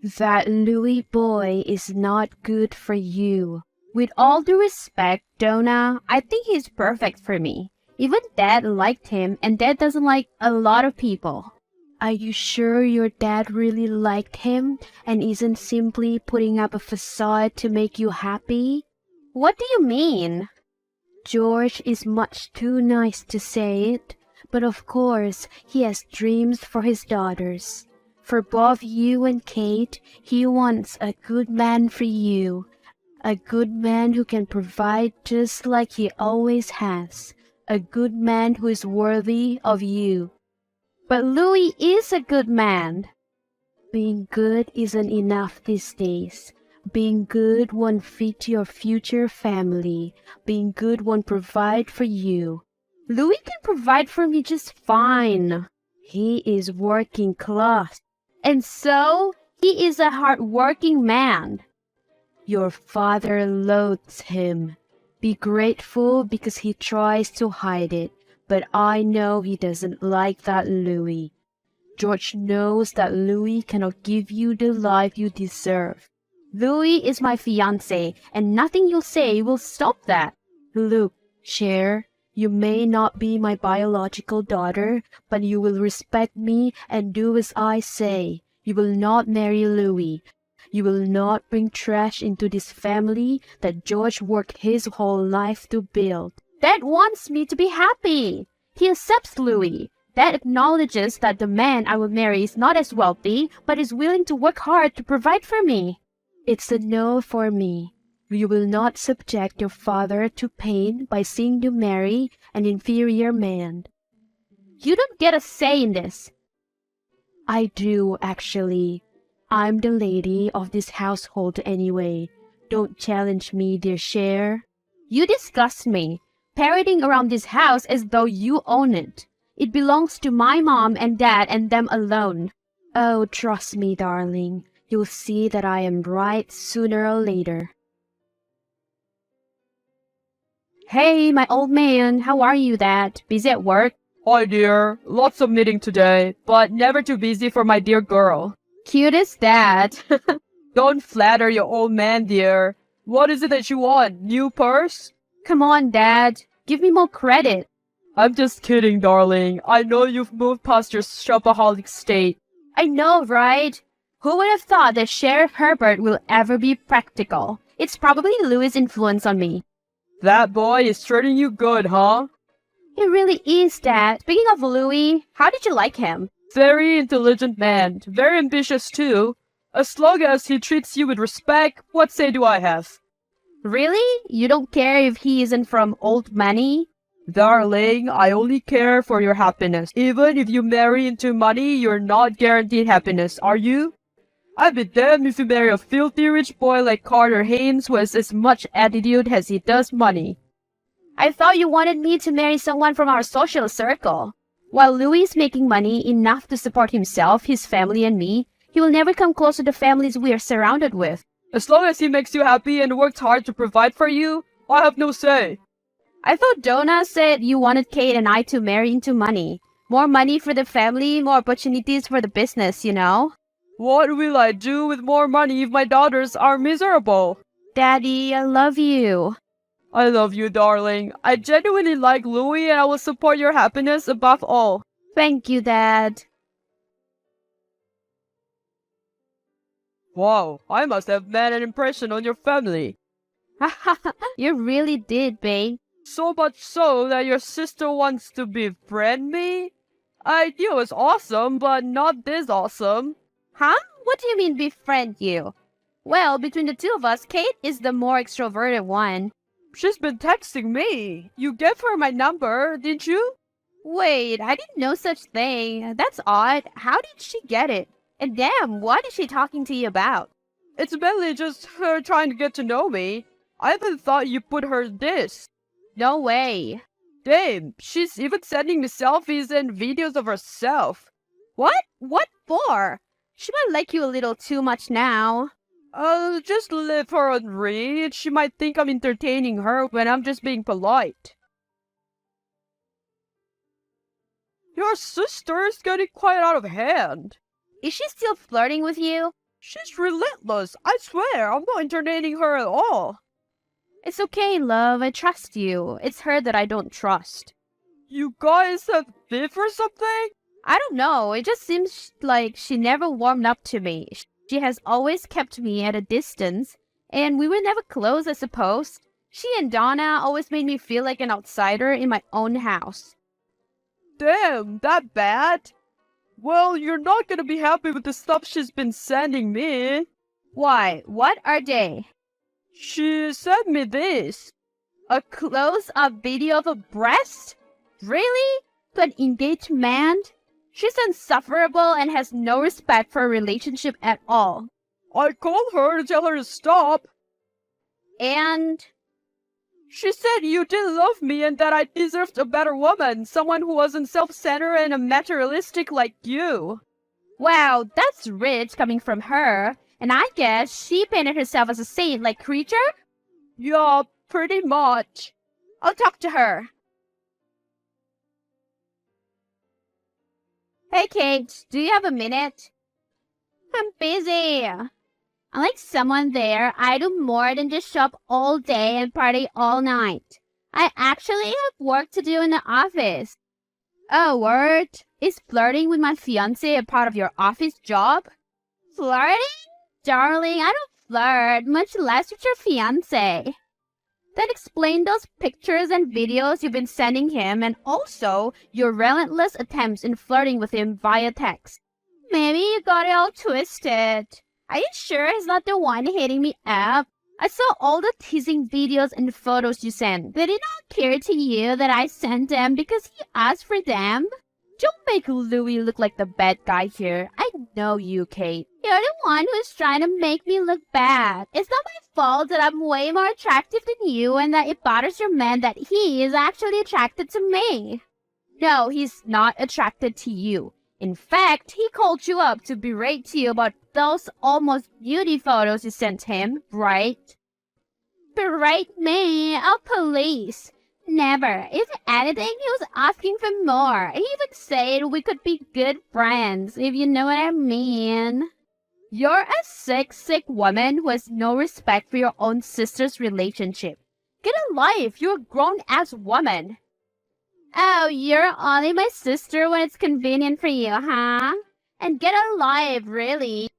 That Louis boy is not good for you. With all due respect, Donna, I think he's perfect for me. Even Dad liked him, and Dad doesn't like a lot of people. Are you sure your dad really liked him and isn't simply putting up a facade to make you happy? What do you mean? George is much too nice to say it, but of course he has dreams for his daughters. For both you and Kate, he wants a good man for you. A good man who can provide just like he always has. A good man who is worthy of you. But Louis is a good man. Being good isn't enough these days. Being good won't fit your future family. Being good won't provide for you. Louis can provide for me just fine. He is working class. And so, he is a hard-working man. Your father loathes him. Be grateful because he tries to hide it, but I know he doesn't like that Louis. George knows that Louis cannot give you the life you deserve. Louis is my fiancé, and nothing you'll say will stop that. Look, Cher, you may not be my biological daughter, but you will respect me and do as I say. You will not marry Louis. You will not bring trash into this family that George worked his whole life to build. Dad wants me to be happy. He accepts Louis. Dad acknowledges that the man I will marry is not as wealthy, but is willing to work hard to provide for me. It's a no for me. You will not subject your father to pain by seeing you marry an inferior man. You don't get a say in this. I do, actually. I'm the lady of this household anyway. Don't challenge me, dear Cher. You disgust me, parading around this house as though you own it. It belongs to my mom and dad and them alone. Oh, trust me, darling. You'll see that I am right sooner or later. Hey, my old man, how are you, Dad? Busy at work? Hi dear, lots of meeting today, but never too busy for my dear girl. Cute as that. Don't flatter your old man, dear. What is it that you want? New purse? Come on, Dad. Give me more credit. I'm just kidding, darling. I know you've moved past your shopaholic state. I know, right? Who would have thought that Sheriff Herbert will ever be practical? It's probably Louis' influence on me. That boy is treating you good, huh? He really is, Dad. Speaking of Louis, how did you like him? Very intelligent man. Very ambitious, too. As long as he treats you with respect, what say do I have? Really? You don't care if he isn't from old money? Darling, I only care for your happiness. Even if you marry into money, you're not guaranteed happiness, are you? I'd be damned if you marry a filthy rich boy like Carter Haynes who has as much attitude as he does money. I thought you wanted me to marry someone from our social circle. While Louis is making money enough to support himself, his family, and me, he will never come close to the families we are surrounded with. As long as he makes you happy and works hard to provide for you, I have no say. I thought Donna said you wanted Kate and I to marry into money. More money for the family, more opportunities for the business, you know? What will I do with more money if my daughters are miserable? Daddy, I love you. I love you, darling. I genuinely like Louis and I will support your happiness above all. Thank you, Dad. Wow, I must have made an impression on your family. You really did, babe. So much so that your sister wants to befriend me? I knew it was awesome, but not this awesome. Huh? What do you mean befriend you? Well, between the two of us, Kate is the more extroverted one. She's been texting me. You gave her my number, didn't you? Wait, I didn't know such thing. That's odd. How did she get it? And damn, what is she talking to you about? It's mainly just her trying to get to know me. I even thought you put her this. No way. Damn, she's even sending me selfies and videos of herself. What? What for? She might like you a little too much now. Just leave her on read. She might think I'm entertaining her when I'm just being polite. Your sister's getting quite out of hand. Is she still flirting with you? She's relentless. I swear, I'm not entertaining her at all. It's okay, love. I trust you. It's her that I don't trust. You guys have beef or something? I don't know. It just seems like she never warmed up to me. She has always kept me at a distance, and we were never close, I suppose. She and Donna always made me feel like an outsider in my own house. Damn, that bad? Well, you're not gonna be happy with the stuff she's been sending me. Why? What are they? She sent me this. A close-up video of a breast? Really? To an engaged man? She's insufferable and has no respect for a relationship at all. I called her to tell her to stop. And? She said you didn't love me and that I deserved a better woman, someone who wasn't self-centered and materialistic like you. Wow, that's rich coming from her. And I guess she painted herself as a saint-like creature? Yeah, pretty much. I'll talk to her. Hey, Kate, do you have a minute? I'm busy. Unlike someone there, I do more than just shop all day and party all night. I actually have work to do in the office. Oh, word? Is flirting with my fiancé a part of your office job? Flirting? Darling, I don't flirt, much less with your fiancé. Then explain those pictures and videos you've been sending him and also your relentless attempts in flirting with him via text. Maybe you got it all twisted. Are you sure he's not the one hitting me up? I saw all the teasing videos and photos you sent. Did it not occur to you that I sent them because he asked for them? Don't make Louis look like the bad guy here. I know you, Kate. You're the one who's trying to make me look bad. It's not my fault that I'm way more attractive than you and that it bothers your man that he is actually attracted to me. No, he's not attracted to you. In fact, he called you up to berate you about those almost beauty photos you sent him, right? Berate me? Oh, police. Never. If anything, he was asking for more. He even said we could be good friends, if you know what I mean. You're a sick woman who has no respect for your own sister's relationship. Get a life. You're a grown-ass woman. Oh, you're only my sister when it's convenient for you, huh? And get a life, really.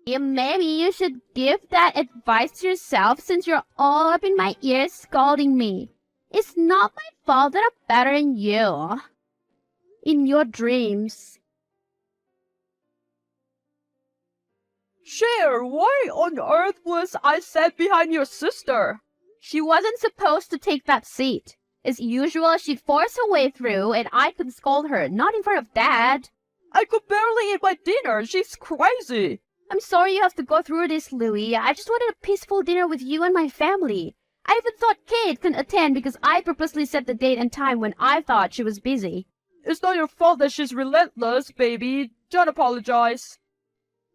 Maybe you should give that advice to yourself since you're all up in my ears scolding me. It's not my fault that I'm better than you. In your dreams. Cher, why on earth was I sat behind your sister? She wasn't supposed to take that seat. As usual, she forced her way through and I could scold her, not in front of Dad. I could barely eat my dinner. She's crazy. I'm sorry you have to go through this, Louis. I just wanted a peaceful dinner with you and my family. I even thought Kate couldn't attend because I purposely set the date and time when I thought she was busy. It's not your fault that she's relentless, baby. Don't apologize.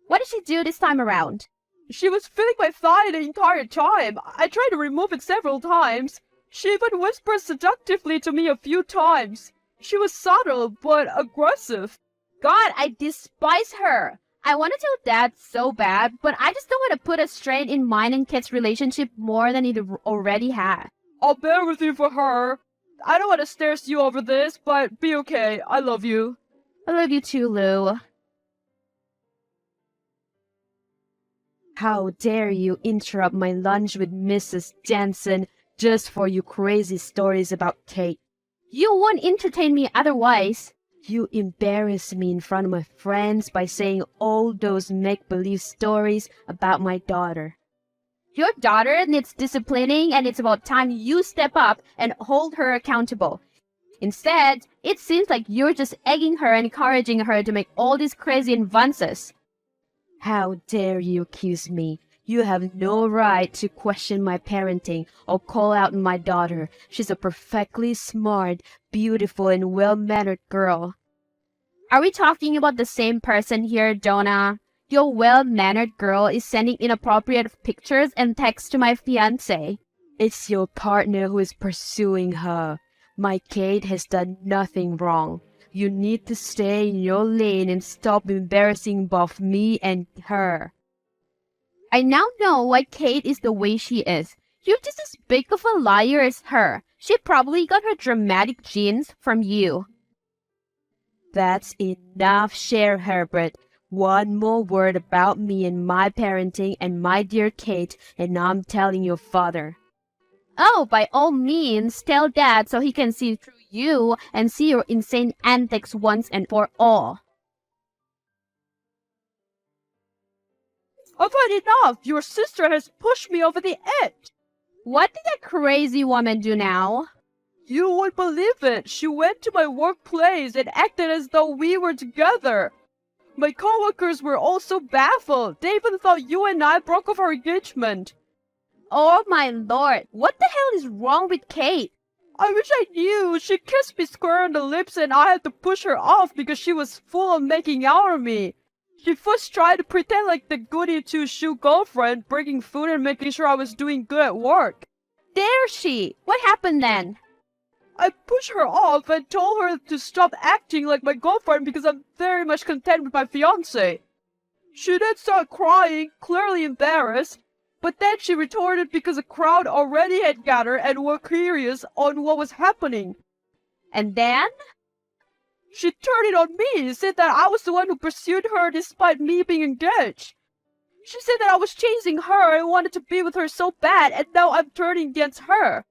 What did she do this time around? She was feeling my thigh the entire time. I tried to remove it several times. She even whispered seductively to me a few times. She was subtle, but aggressive. God, I despise her. I want to tell Dad so bad, but I just don't want to put a strain in mine and Kate's relationship more than it already had. I'll bear with you for her. I don't want to stress you over this, but be okay. I love you. I love you too, Lou. How dare you interrupt my lunch with Mrs. Jensen just for your crazy stories about Kate. You won't entertain me otherwise. You embarrass me in front of my friends by saying all those make-believe stories about my daughter. Your daughter needs disciplining and it's about time you step up and hold her accountable. Instead, it seems like you're just egging her and encouraging her to make all these crazy advances. How dare you accuse me? You have no right to question my parenting or call out my daughter. She's a perfectly smart, beautiful, and well-mannered girl. Are we talking about the same person here, Donna? Your well-mannered girl is sending inappropriate pictures and texts to my fiancé. It's your partner who is pursuing her. My Kate has done nothing wrong. You need to stay in your lane and stop embarrassing both me and her. I now know why Kate is the way she is. You're just as big of a liar as her. She probably got her dramatic genes from you. That's enough, Cher Herbert. One more word about me and my parenting and my dear Kate, and I'm telling your father. Oh, by all means, tell Dad so he can see through you and see your insane antics once and for all. I've had enough! Your sister has pushed me over the edge! What did that crazy woman do now? You won't believe it! She went to my workplace and acted as though we were together! My coworkers were all so baffled. They even thought you and I broke off our engagement. Oh my lord, what the hell is wrong with Kate? I wish I knew. She kissed me square on the lips and I had to push her off because she was full of making out on me. She first tried to pretend like the goody two-shoe girlfriend, bringing food and making sure I was doing good at work. Dare she? What happened then? I pushed her off and told her to stop acting like my girlfriend because I'm very much content with my fiancé. She then started crying, clearly embarrassed, but then she retorted because a crowd already had gathered and were curious on what was happening. And then? She turned it on me, said that I was the one who pursued her despite me being engaged. She said that I was chasing her and wanted to be with her so bad, and now I'm turning against her.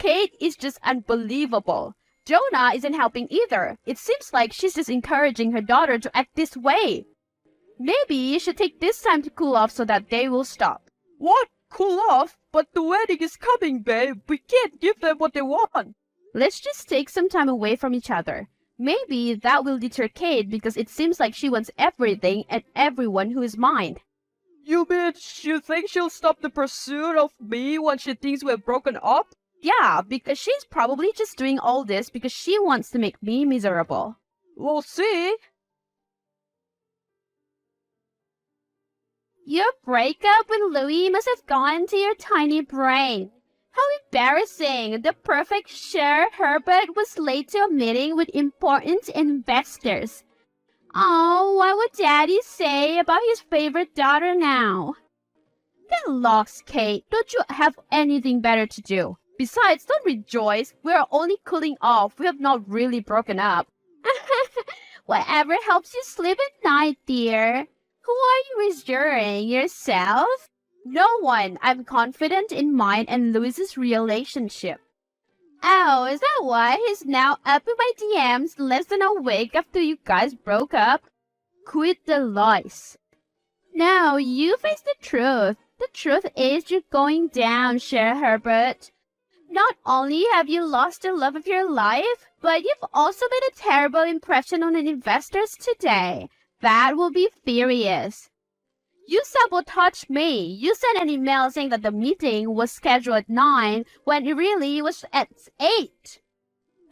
Kate is just unbelievable. Jonah isn't helping either. It seems like she's just encouraging her daughter to act this way. Maybe you should take this time to cool off so that they will stop. What? Cool off? But the wedding is coming, babe. We can't give them what they want. Let's just take some time away from each other. Maybe that will deter Kate because it seems like she wants everything and everyone who is mine. You mean you think she'll stop the pursuit of me when she thinks we're broken up? Yeah, because she's probably just doing all this because she wants to make me miserable. We'll see. Your breakup with Louis must have gone to your tiny brain. How embarrassing! The perfect Cher Herbert was late to a meeting with important investors. Oh, what would Daddy say about his favorite daughter now? Get lost, Kate. Don't you have anything better to do? Besides, don't rejoice. We are only cooling off. We have not really broken up. Whatever helps you sleep at night, dear. Who are you reassuring? Yourself? No one. I'm confident in mine and Louis's relationship. Oh, is that why he's now up in my DMs less than a week after you guys broke up? Quit the lies. Now, you face the truth. The truth is you're going down, Cher Herbert. Not only have you lost the love of your life, but you've also made a terrible impression on the investors today. That will be furious. You sabotaged me. You sent an email saying that the meeting was scheduled at 9 when it really was at 8.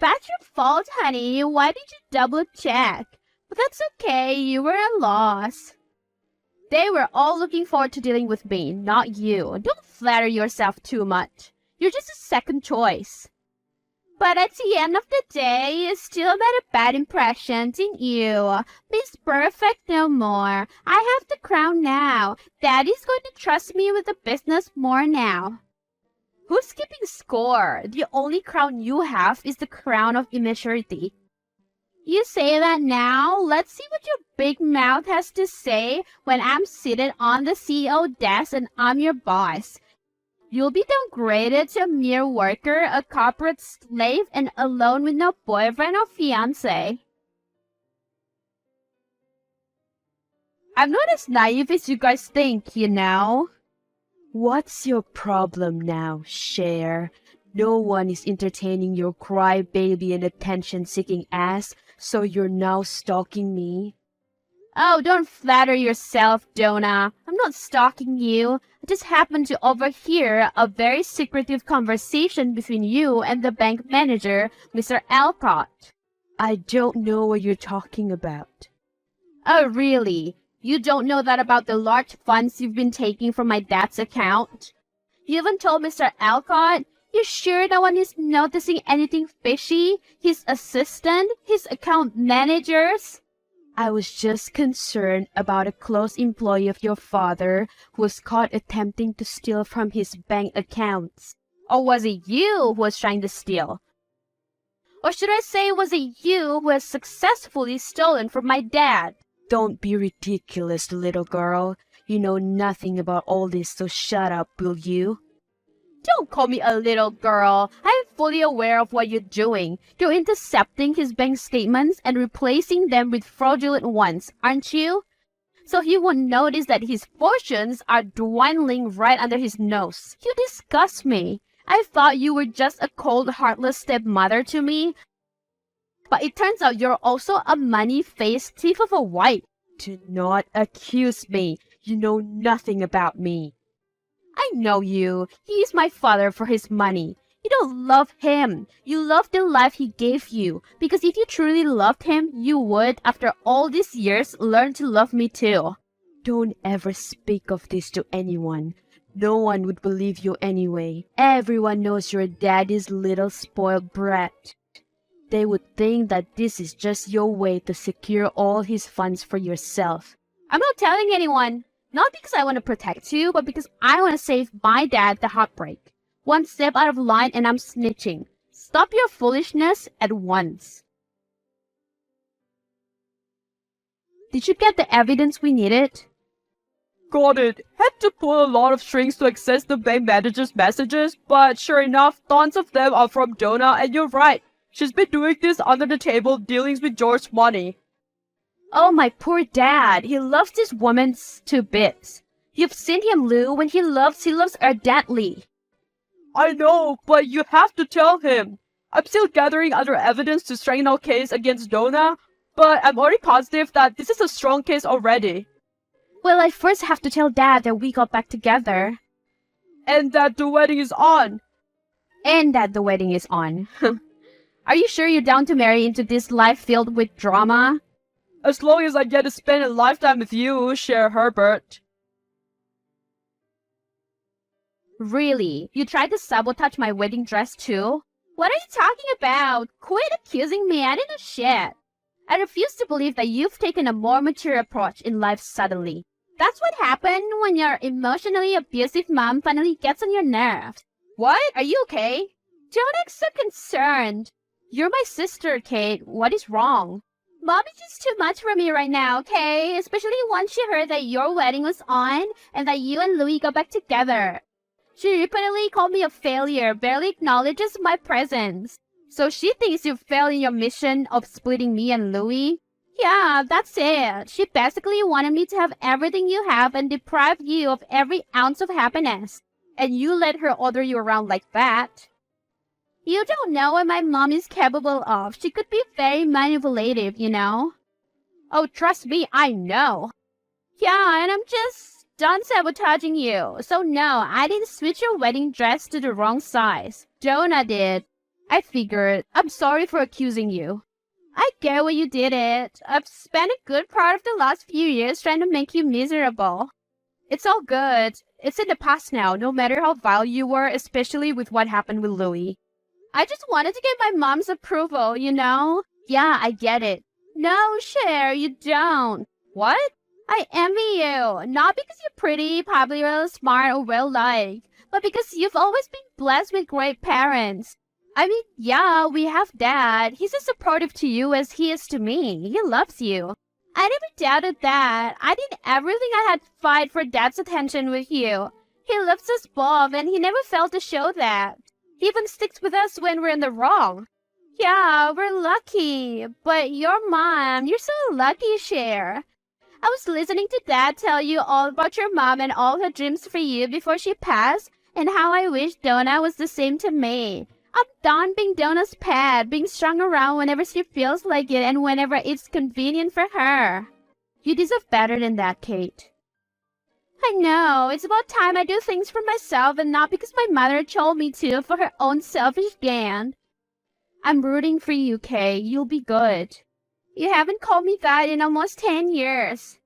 That's your fault, honey. Why did you double check? But that's okay. You were a loss. They were all looking forward to dealing with me, not you. Don't flatter yourself too much. You're just a second choice. But at the end of the day, you still made a bad impression, didn't you? Miss Perfect no more. I have the crown now. Daddy's going to trust me with the business more now. Who's keeping score? The only crown you have is the crown of immaturity. You say that now? Let's see what your big mouth has to say when I'm seated on the CEO desk and I'm your boss. You'll be downgraded to a mere worker, a corporate slave, and alone with no boyfriend or fiancé. I'm not as naive as you guys think, you know. What's your problem now, Cher? No one is entertaining your crybaby and attention-seeking ass, so you're now stalking me? Oh, don't flatter yourself, Jonah. I'm not stalking you. I just happened to overhear a very secretive conversation between you and the bank manager, Mr. Alcott. I don't know what you're talking about. Oh, really? You don't know that about the large funds you've been taking from my dad's account? You even told Mr. Alcott? You sure no one is noticing anything fishy? His assistant? His account managers? I was just concerned about a close employee of your father who was caught attempting to steal from his bank accounts. Or was it you who was trying to steal? Or should I say, was it you who has successfully stolen from my dad? Don't be ridiculous, little girl. You know nothing about all this, so shut up, will you? Don't call me a little girl. I am fully aware of what you're doing. You're intercepting his bank statements and replacing them with fraudulent ones, aren't you? So he won't notice that his fortunes are dwindling right under his nose. You disgust me. I thought you were just a cold, heartless stepmother to me. But it turns out you're also a money-faced thief of a wife. Do not accuse me. You know nothing about me. I know you. He is my father for his money. You don't love him. You love the life he gave you. Because if you truly loved him, you would, after all these years, learn to love me too. Don't ever speak of this to anyone. No one would believe you anyway. Everyone knows you're daddy's little spoiled brat. They would think that this is just your way to secure all his funds for yourself. I'm not telling anyone. Not because I want to protect you, but because I want to save my dad the heartbreak. One step out of line and I'm snitching. Stop your foolishness at once. Did you get the evidence we needed? Got it. Had to pull a lot of strings to access the bank manager's messages, but sure enough, tons of them are from Donna, and you're right. She's been doing this under the table dealings with George's money. Oh, my poor dad. He loves this woman to bits. You've seen him, Lou. When he loves ardently. I know, but you have to tell him. I'm still gathering other evidence to strengthen our case against Donna, but I'm already positive that this is a strong case already. Well, I first have to tell Dad that we got back together. And that the wedding is on. And that the wedding is on. Are you sure you're down to marry into this life filled with drama? As long as I get to spend a lifetime with you, Cher Herbert. Really? You tried to sabotage my wedding dress too? What are you talking about? Quit accusing me. I didn't know shit. I refuse to believe that you've taken a more mature approach in life suddenly. That's what happened when your emotionally abusive mom finally gets on your nerves. What? Are you okay? Don't act so concerned. You're my sister, Kate. What is wrong? Mom is just too much for me right now, okay? Especially once she heard that your wedding was on and that you and Louis got back together. She repeatedly called me a failure, barely acknowledges my presence. So she thinks you failed in your mission of splitting me and Louis? Yeah, that's it. She basically wanted me to have everything you have and deprive you of every ounce of happiness. And you let her order you around like that. You don't know what my mom is capable of. She could be very manipulative, you know? Oh, trust me, I know. Yeah, and I'm just done sabotaging you. So no, I didn't switch your wedding dress to the wrong size. Jonah did. I figured. I'm sorry for accusing you. I get why you did it. I've spent a good part of the last few years trying to make you miserable. It's all good. It's in the past now, no matter how vile you were, especially with what happened with Louis. I just wanted to get my mom's approval, you know? Yeah, I get it. No, Cher, you don't. What? I envy you. Not because you're pretty, popular, smart, or well-liked, but because you've always been blessed with great parents. I mean, yeah, we have Dad. He's as supportive to you as he is to me. He loves you. I never doubted that. I did everything I had to fight for Dad's attention with you. He loves us both, and he never failed to show that. He even sticks with us when we're in the wrong. Yeah, we're lucky. But your mom, you're so lucky, Cher. I was listening to Dad tell you all about your mom and all her dreams for you before she passed, and how I wish Donna was the same to me. I'm done being Donna's pet, being strung around whenever she feels like it and whenever it's convenient for her. You deserve better than that, Kate. I know. It's about time I do things for myself and not because my mother told me to for her own selfish gain. I'm rooting for you, Kay. You'll be good. You haven't called me that in almost 10 years.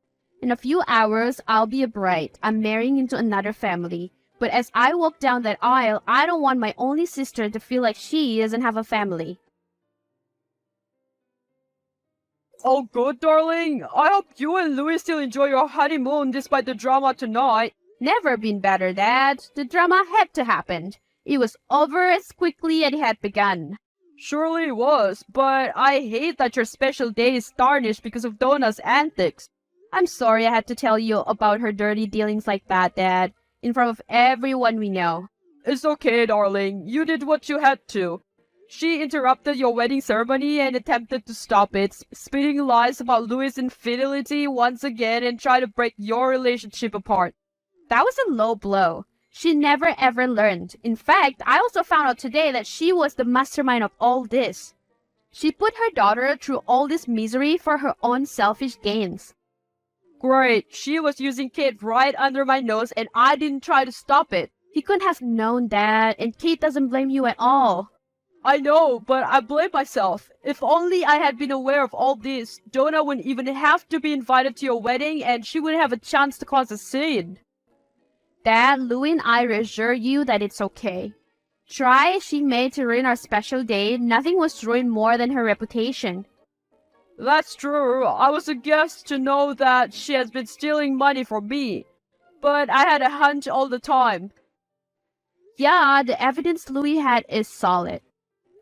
In a few hours, I'll be a bride. I'm marrying into another family. But as I walk down that aisle, I don't want my only sister to feel like she doesn't have a family. Oh, good, darling. I hope you and Louis still enjoy your honeymoon despite the drama tonight. Never been better, Dad. The drama had to happen. It was over as quickly as it had begun. Surely it was, but I hate that your special day is tarnished because of Donna's antics. I'm sorry I had to tell you about her dirty dealings like that, Dad, in front of everyone we know. It's okay, darling. You did what you had to. She interrupted your wedding ceremony and attempted to stop it, spitting lies about Louis' infidelity once again and tried to break your relationship apart. That was a low blow. She never ever learned. In fact, I also found out today that she was the mastermind of all this. She put her daughter through all this misery for her own selfish gains. Great. She was using Kate right under my nose and I didn't try to stop it. You couldn't have known that, and Kate doesn't blame you at all. I know, but I blame myself. If only I had been aware of all this, Donna wouldn't even have to be invited to your wedding and she wouldn't have a chance to cause a scene. Dad, Louie and I reassure you that it's okay. Try as she may to ruin our special day, nothing was ruined more than her reputation. That's true. I was a guest to know that she has been stealing money from me. But I had a hunch all the time. Yeah, the evidence Louie had is solid.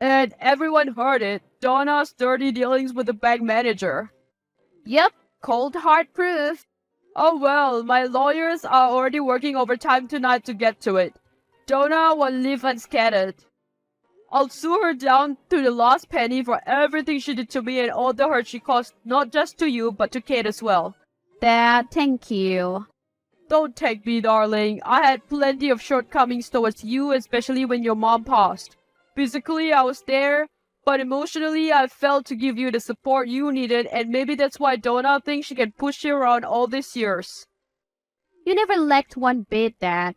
And everyone heard it. Donna's dirty dealings with the bank manager. Yep, cold hard proof. Oh well, my lawyers are already working overtime tonight to get to it. Donna will live unscathed. I'll sue her down to the last penny for everything she did to me and all the hurt she caused not just to you but to Kate as well. Dad, thank you. Don't take me, darling. I had plenty of shortcomings towards you, especially when your mom passed. Physically, I was there, but emotionally, I failed to give you the support you needed, and maybe that's why Donna thinks she can push you around all these years. You never lacked one bit, Dad.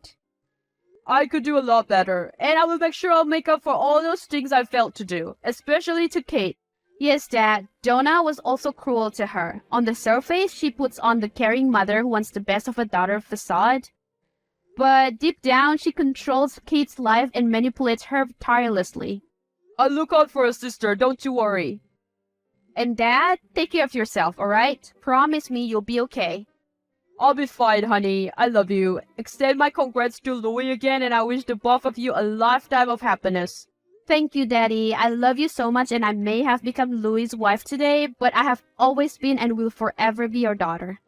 I could do a lot better, and I will make sure I'll make up for all those things I failed to do, especially to Kate. Yes, Dad, Donna was also cruel to her. On the surface, she puts on the caring mother who wants the best of a daughter facade. But deep down, she controls Kate's life and manipulates her tirelessly. I'll look out for a sister, don't you worry. And Dad, take care of yourself, alright? Promise me you'll be okay. I'll be fine, honey. I love you. Extend my congrats to Louie again, and I wish the both of you a lifetime of happiness. Thank you, Daddy. I love you so much, and I may have become Louie's wife today, but I have always been and will forever be your daughter.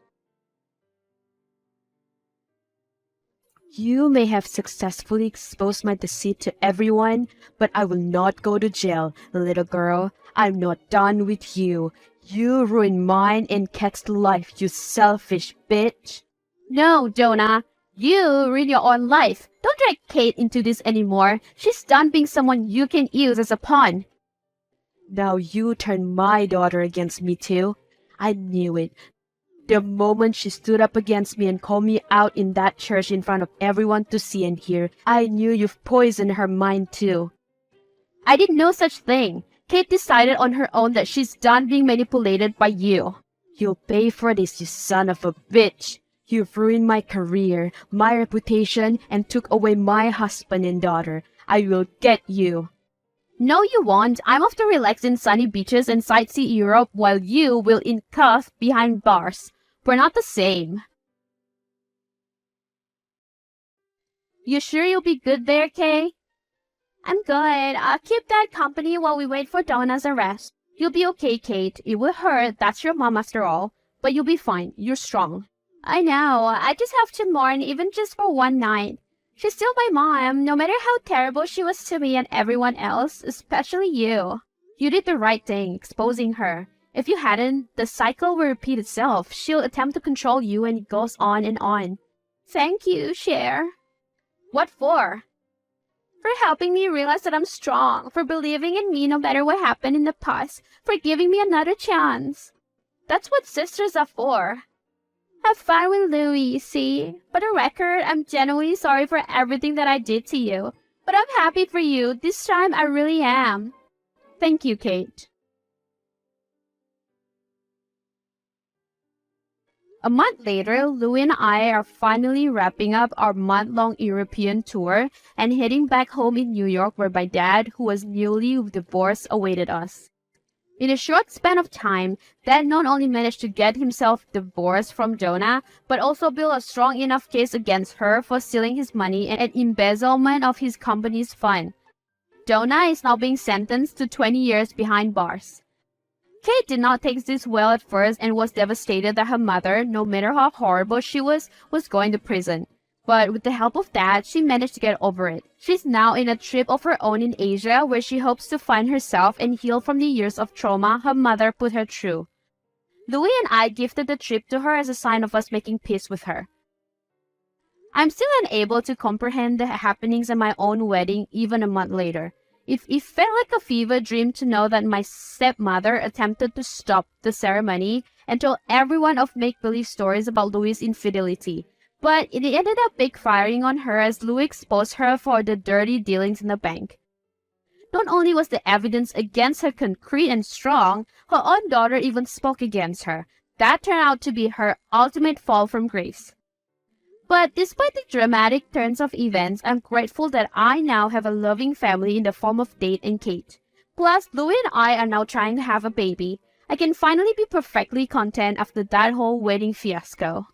You may have successfully exposed my deceit to everyone, but I will not go to jail, little girl. I'm not done with you. You ruined mine and Kat's life, you selfish bitch. No, Donna. You ruined your own life. Don't drag Kate into this anymore. She's done being someone you can use as a pawn. Now you turn my daughter against me too. I knew it. The moment she stood up against me and called me out in that church in front of everyone to see and hear, I knew you've poisoned her mind too. I did no such thing. Kate decided on her own that she's done being manipulated by you. You'll pay for this, you son of a bitch. You've ruined my career, my reputation, and took away my husband and daughter. I will get you. No, you won't. I'm off to relax in sunny beaches and sightsee Europe while you will in cuff behind bars. We're not the same. You sure you'll be good there, Kay? I'm good. I'll keep Dad company while we wait for Donna's arrest. You'll be okay, Kate. It will hurt. That's your mom after all. But you'll be fine. You're strong. I know. I just have to mourn even just for one night. She's still my mom, no matter how terrible she was to me and everyone else, especially you. You did the right thing, exposing her. If you hadn't, the cycle will repeat itself. She'll attempt to control you and it goes on and on. Thank you, Cher. What for? For helping me realize that I'm strong, for believing in me no matter what happened in the past, for giving me another chance. That's what sisters are for. Have fun with Louie, see? For the record, I'm genuinely sorry for everything that I did to you. But I'm happy for you. This time, I really am. Thank you, Kate. A month later, Louie and I are finally wrapping up our month-long European tour and heading back home in New York where my dad, who was newly divorced, awaited us. In a short span of time, Dad not only managed to get himself divorced from Jonah, but also built a strong enough case against her for stealing his money and embezzlement of his company's fund. Jonah is now being sentenced to 20 years behind bars. Kate did not take this well at first and was devastated that her mother, no matter how horrible she was going to prison. But with the help of Dad, she managed to get over it. She's now in a trip of her own in Asia where she hopes to find herself and heal from the years of trauma her mother put her through. Louis and I gifted the trip to her as a sign of us making peace with her. I'm still unable to comprehend the happenings at my own wedding even a month later. It felt like a fever dream to know that my stepmother attempted to stop the ceremony and told everyone of make-believe stories about Louis' infidelity. But it ended up backfiring on her as Louis exposed her for the dirty dealings in the bank. Not only was the evidence against her concrete and strong, her own daughter even spoke against her. That turned out to be her ultimate fall from grace. But despite the dramatic turns of events, I'm grateful that I now have a loving family in the form of Dade and Kate. Plus, Louis and I are now trying to have a baby. I can finally be perfectly content after that whole wedding fiasco.